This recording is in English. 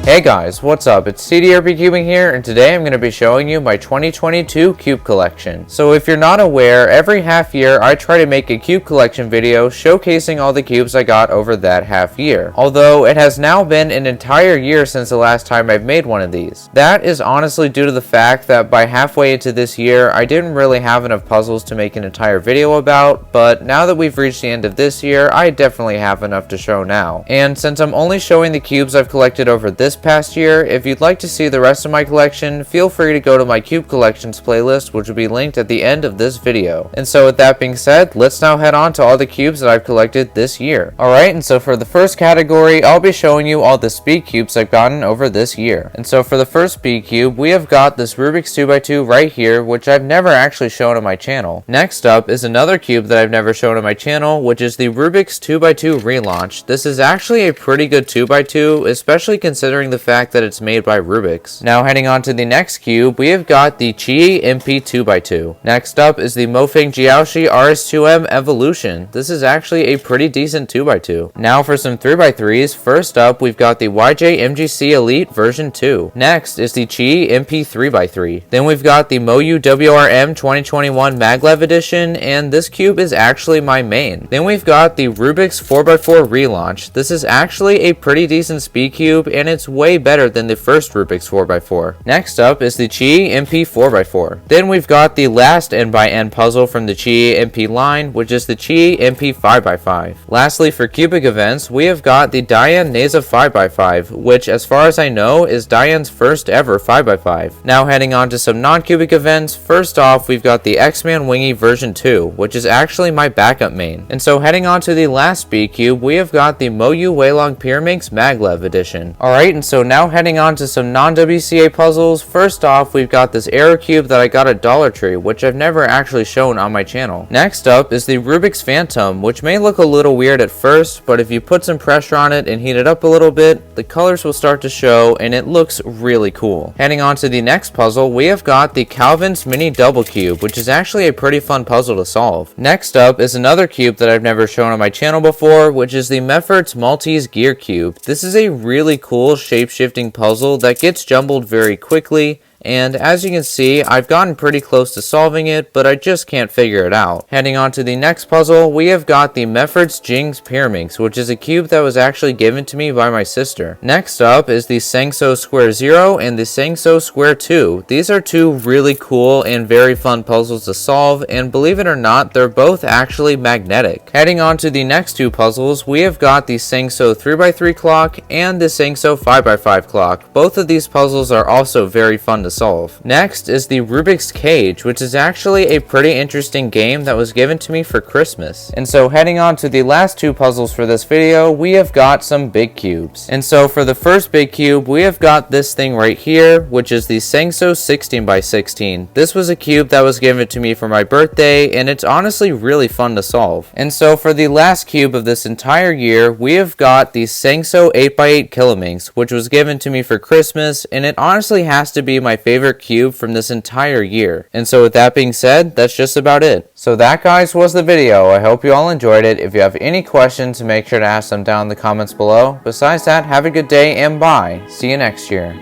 Hey guys, what's up? It's TDRP Cubing here, and today I'm going to be showing you my 2022 cube collection. So if you're not aware, every half year I try to make a cube collection video showcasing all the cubes I got over that half year. Although it has now been an entire year since the last time I've made one of these. That is honestly due to the fact that by halfway into this year, I didn't really have enough puzzles to make an entire video about, but now that we've reached the end of this year, I definitely have enough to show now. And since I'm only showing the cubes I've collected over this past year, if you'd like to see the rest of my collection, feel free to go to my cube collections playlist, which will be linked at the end of this video. And so with that being said, let's now head on to all the cubes that I've collected this year. Alright, and so for the first category, I'll be showing you all the speed cubes I've gotten over this year. And so for the first speed cube, we have got this Rubik's 2x2 right here, which I've never actually shown on my channel. Next up is another cube that I've never shown on my channel, which is the Rubik's 2x2 relaunch. This is actually a pretty good 2x2, especially considering the fact that it's made by Rubik's. Now heading on to the next cube, we have got the Qi MP 2x2. Next up is the Mofeng Jiaoshi RS2M Evolution. This is actually a pretty decent 2x2. Now for some 3x3s, first up we've got the YJ MGC Elite version 2. Next is the Qi MP 3x3. Then we've got the Moyu WRM 2021 Maglev edition, and this cube is actually my main. Then we've got the Rubik's 4x4 relaunch. This is actually a pretty decent speed cube, and it's way better than the first Rubik's 4x4. Next up is the Qi MP 4x4. Then we've got the last N-by-N puzzle from the Qi MP line, which is the Qi MP 5x5. Lastly, for cubic events, we have got the Diane Neza 5x5, which as far as I know is Diane's first ever 5x5. Now heading on to some non-cubic events, first off we've got the X-Man Wingy version 2, which is actually my backup main. And so heading on to the last speed cube, we have got the Moyu Weilong Pyraminx Maglev edition. Alright, and so now heading on to some non-WCA puzzles, first off we've got this Aero Cube that I got at Dollar Tree, which I've never actually shown on my channel. Next up is the Rubik's Phantom, which may look a little weird at first, but if you put some pressure on it and heat it up a little bit, the colors will start to show and it looks really cool. Heading on to the next puzzle, we have got the Calvin's Mini Double Cube, which is actually a pretty fun puzzle to solve. Next up is another cube that I've never shown on my channel before, which is the Meffert's Maltese Gear Cube. This is a really cool shape-shifting puzzle that gets jumbled very quickly, and as you can see, I've gotten pretty close to solving it, but I just can't figure it out. Heading on to the next puzzle, we have got the Meffert's Jing's Pyraminx, which is a cube that was actually given to me by my sister. Next up is the Sangso Square 0 and the Sangso Square 2. These are two really cool and very fun puzzles to solve, and believe it or not, they're both actually magnetic. Heading on to the next two puzzles, we have got the Sangso 3x3 clock and the Sangso 5x5 clock. Both of these puzzles are also very fun to solve. Next is the Rubik's Cage, which is actually a pretty interesting game that was given to me for Christmas. And so heading on to the last two puzzles for this video, we have got some big cubes. And so for the first big cube, we have got this thing right here, which is the Sangso 16x16. This was a cube that was given to me for my birthday, and it's honestly really fun to solve. And so for the last cube of this entire year, we have got the Sangso 8x8 Kilominx, which was given to me for Christmas, and it honestly has to be my favorite cube from this entire year. And so with that being said, that's just about it. So that, guys, was the video. I hope you all enjoyed it. If you have any questions, make sure to ask them down in the comments below. Besides that, have a good day and bye. See you next year.